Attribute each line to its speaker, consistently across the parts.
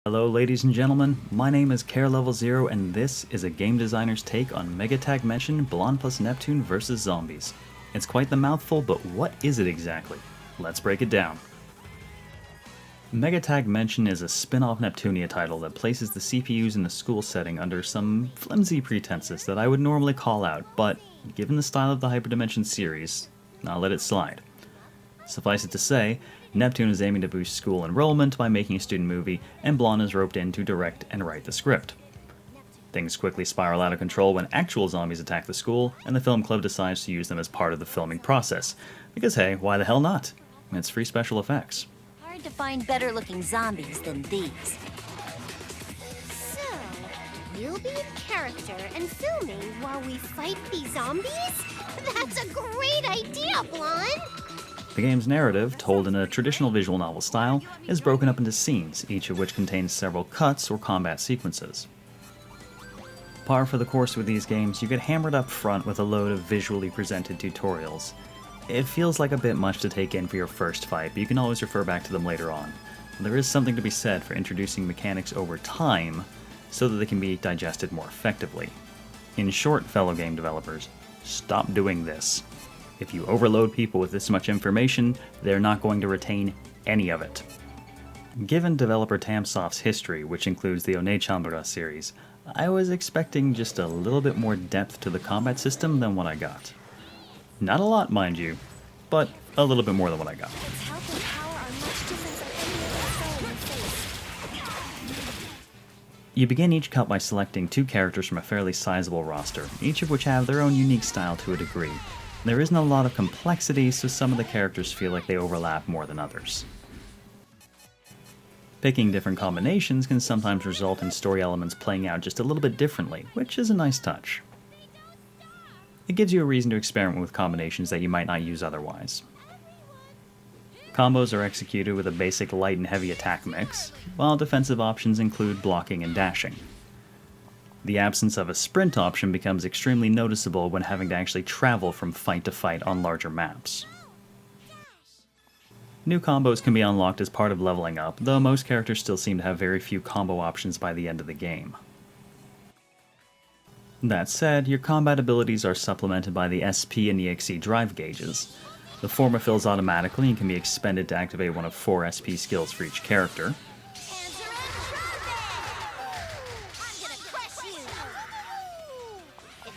Speaker 1: Hello ladies and gentlemen, my name is CareLevelZero and this is a game designer's take on MEGATAGMENSION BLANC plus Neptune vs Zombies. It's quite the mouthful, but what is it exactly? Let's break it down. MEGATAGMENSION is a spin-off Neptunia title that places the CPUs in the school setting under some flimsy pretenses that I would normally call out, but given the style of the Hyperdimension series, I'll let it slide. Suffice it to say, Neptune is aiming to boost school enrollment by making a student movie, and BLANC is roped in to direct and write the script. Things quickly spiral out of control when actual zombies attack the school, and the film club decides to use them as part of the filming process. Because hey, why the hell not? It's free special effects.
Speaker 2: Hard to find better looking zombies than these.
Speaker 3: So, you'll be a character and filming while we fight these zombies? That's a great idea, BLANC!
Speaker 1: The game's narrative, told in a traditional visual novel style, is broken up into scenes, each of which contains several cuts or combat sequences. Par for the course with these games, you get hammered up front with a load of visually presented tutorials. It feels like a bit much to take in for your first fight, but you can always refer back to them later on. There is something to be said for introducing mechanics over time, so that they can be digested more effectively. In short, fellow game developers, stop doing this. If you overload people with this much information, they're not going to retain any of it. Given developer Tamsoft's history, which includes the Onechambara series, I was expecting just a little bit more depth to the combat system than what I got. Not a lot, mind you, but a little bit more than what I got.
Speaker 3: Its health and power are much different from any other foe we face.
Speaker 1: You begin each cut by selecting two characters from a fairly sizable roster, each of which have their own unique style to a degree. There isn't a lot of complexity, so some of the characters feel like they overlap more than others. Picking different combinations can sometimes result in story elements playing out just a little bit differently, which is a nice touch. It gives you a reason to experiment with combinations that you might not use otherwise. Combos are executed with a basic light and heavy attack mix, while defensive options include blocking and dashing. The absence of a sprint option becomes extremely noticeable when having to actually travel from fight to fight on larger maps. New combos can be unlocked as part of leveling up, though most characters still seem to have very few combo options by the end of the game. That said, your combat abilities are supplemented by the SP and EXE drive gauges. The former fills automatically and can be expended to activate one of 4 SP skills for each character.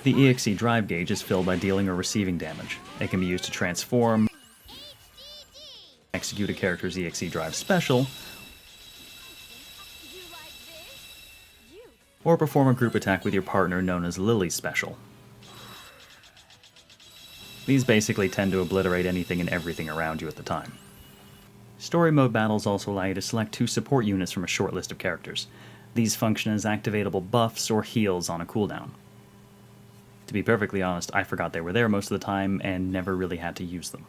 Speaker 1: The EXE drive gauge is filled by dealing or receiving damage. It can be used to transform, execute a character's EXE drive special, or perform a group attack with your partner known as Lily's special. These basically tend to obliterate anything and everything around you at the time. Story mode battles also allow you to select 2 support units from a short list of characters. These function as activatable buffs or heals on a cooldown. To be perfectly honest, I forgot they were there most of the time and never really had to use them.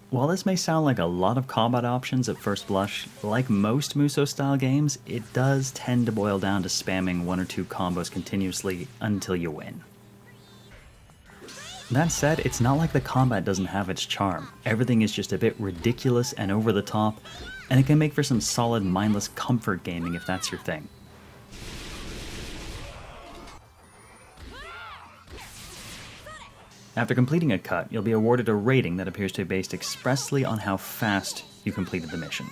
Speaker 1: While this may sound like a lot of combat options at first blush, like most Muso-style games, it does tend to boil down to spamming 1 or 2 combos continuously until you win. That said, it's not like the combat doesn't have its charm. Everything is just a bit ridiculous and over the top, and it can make for some solid mindless comfort gaming if that's your thing. After completing a cut, you'll be awarded a rating that appears to be based expressly on how fast you completed the mission.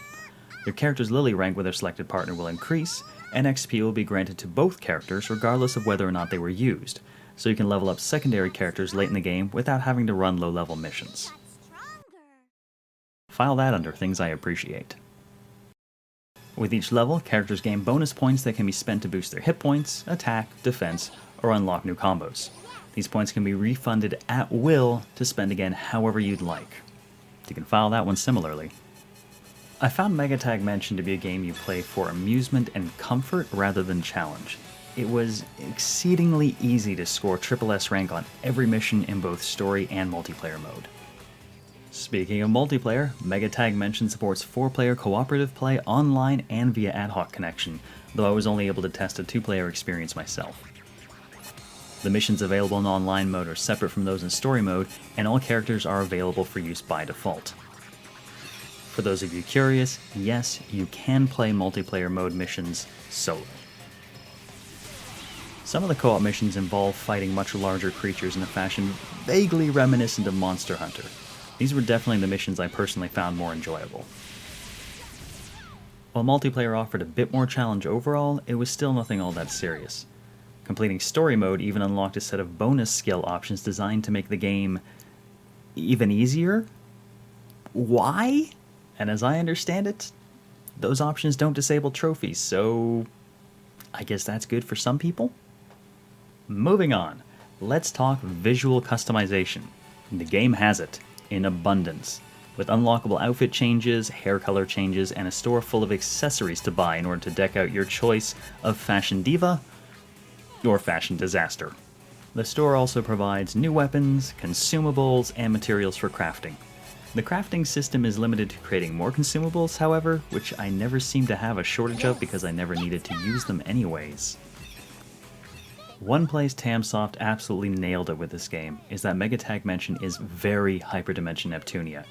Speaker 1: Your character's Lily rank with their selected partner will increase, and XP will be granted to both characters regardless of whether or not they were used, so you can level up secondary characters late in the game without having to run low-level missions. File that under things I appreciate. With each level, characters gain bonus points that can be spent to boost their hit points, attack, defense, or unlock new combos. These points can be refunded at will to spend again however you'd like. You can file that one similarly. I found MEGATAGMENSION to be a game you play for amusement and comfort rather than challenge. It was exceedingly easy to score SSS rank on every mission in both story and multiplayer mode. Speaking of multiplayer, MEGATAGMENSION supports 4-player cooperative play online and via ad hoc connection, though I was only able to test a 2-player experience myself. The missions available in online mode are separate from those in story mode, and all characters are available for use by default. For those of you curious, yes, you can play multiplayer mode missions solo. Some of the co-op missions involve fighting much larger creatures in a fashion vaguely reminiscent of Monster Hunter. These were definitely the missions I personally found more enjoyable. While multiplayer offered a bit more challenge overall, it was still nothing all that serious. Completing story mode even unlocked a set of bonus skill options designed to make the game even easier? Why? And as I understand it, those options don't disable trophies, so I guess that's good for some people? Moving on, let's talk visual customization. The game has it, in abundance, with unlockable outfit changes, hair color changes, and a store full of accessories to buy in order to deck out your choice of fashion diva or fashion disaster. The store also provides new weapons, consumables, and materials for crafting. The crafting system is limited to creating more consumables, however, which I never seem to have a shortage of because I never needed to use them anyways. One place Tamsoft absolutely nailed it with this game is that MEGATAGMENSION is very Hyperdimension Neptunia.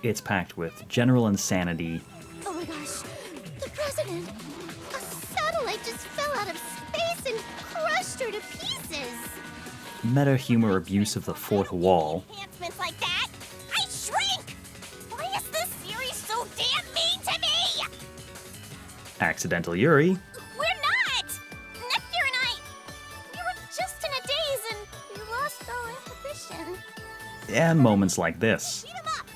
Speaker 1: It's packed with general insanity.
Speaker 3: Oh my gosh, the president! A satellite just fell out of space and crushed her to pieces!
Speaker 1: Meta humor abuse of the fourth wall.
Speaker 3: Enhancements like that, I shrink! Why is this series so damn mean to me?
Speaker 1: Accidental Yuri.
Speaker 3: We're not! Neptune and I, we were just in a daze and we lost all inhibition.
Speaker 1: And moments like this.
Speaker 3: Beat 'em up!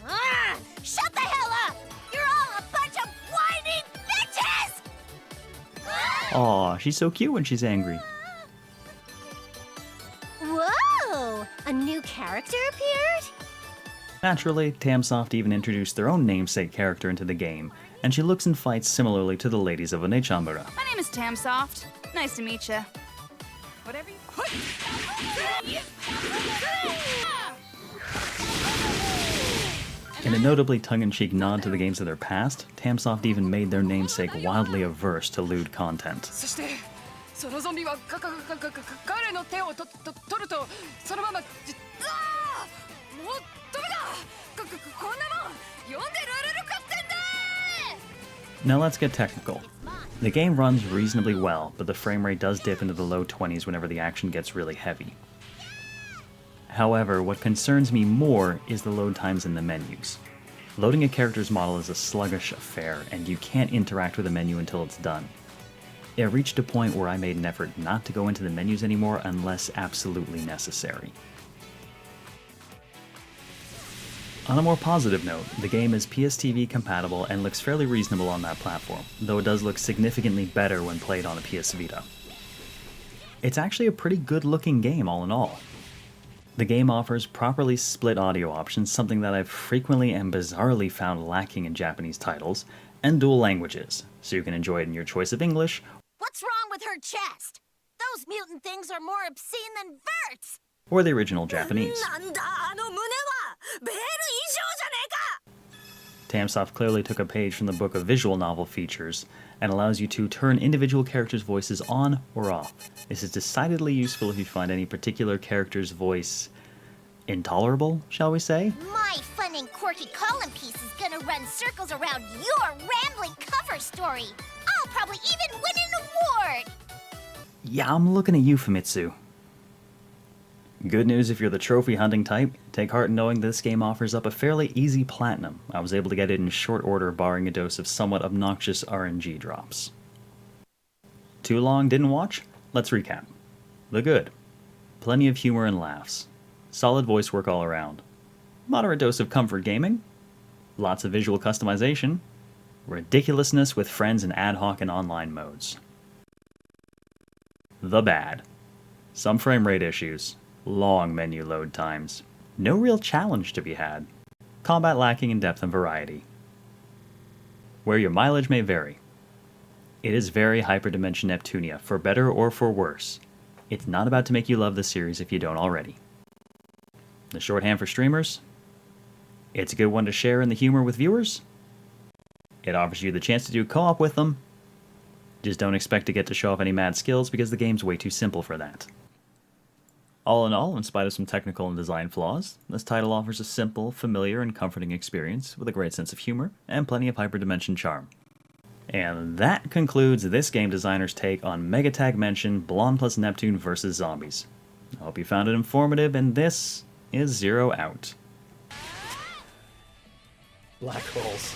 Speaker 3: Ah! Shut the hell up! You're all a bunch of whining bitches!
Speaker 1: Aw, she's so cute when she's angry.
Speaker 3: Whoa! A new character appeared?
Speaker 1: Naturally, Tamsoft even introduced their own namesake character into the game, and she looks and fights similarly to the ladies of Onechambara.
Speaker 4: My name is Tamsoft. Nice to meet you. Whatever you...
Speaker 1: In a notably tongue-in-cheek nod to the games of their past, Tamsoft even made their namesake wildly averse to lewd content.
Speaker 4: そしてそのゾンビは彼の手を取るとそのままあーもうダメだこんなもん読んでられるかってんだ
Speaker 1: Now let's get technical. The game runs reasonably well, but the frame rate does dip into the low 20s whenever the action gets really heavy. However, what concerns me more is the load times in the menus. Loading a character's model is a sluggish affair, and you can't interact with the menu until it's done. It reached a point where I made an effort not to go into the menus anymore unless absolutely necessary. On a more positive note, the game is PSTV compatible and looks fairly reasonable on that platform, though it does look significantly better when played on a PS Vita. It's actually a pretty good looking game all in all. The game offers properly split audio options, something that I've frequently and bizarrely found lacking in Japanese titles, and dual languages, so you can enjoy it in your choice of English.
Speaker 3: What's wrong with her chest? Those mutant things are more obscene than verts!
Speaker 1: Or the original Japanese. Tamsoft clearly took a page from the book of visual novel features, and allows you to turn individual characters' voices on or off. This is decidedly useful if you find any particular character's voice intolerable, shall we say?
Speaker 3: My fun and quirky column piece is gonna run circles around your rambling cover story! I'll probably even win an award!
Speaker 1: Yeah, I'm looking at you, Famitsu. Good news if you're the trophy hunting type, take heart in knowing this game offers up a fairly easy platinum. I was able to get it in short order barring a dose of somewhat obnoxious RNG drops. Too long, didn't watch? Let's recap. The good. Plenty of humor and laughs. Solid voice work all around. Moderate dose of comfort gaming. Lots of visual customization. Ridiculousness with friends in ad hoc and online modes. The bad. Some frame rate issues. Long menu load times. No real challenge to be had. Combat lacking in depth and variety. Where your mileage may vary. It is very Hyperdimension Neptunia, for better or for worse. It's not about to make you love the series if you don't already. The shorthand for streamers? It's a good one to share in the humor with viewers. It offers you the chance to do co-op with them. Just don't expect to get to show off any mad skills because the game's way too simple for that. All in all, in spite of some technical and design flaws, this title offers a simple, familiar, and comforting experience with a great sense of humor and plenty of hyperdimension charm. And that concludes this game designer's take on MEGATAGMENSION BLANC plus Neptune vs. Zombies. I hope you found it informative, and this is Zero out.
Speaker 5: Black holes.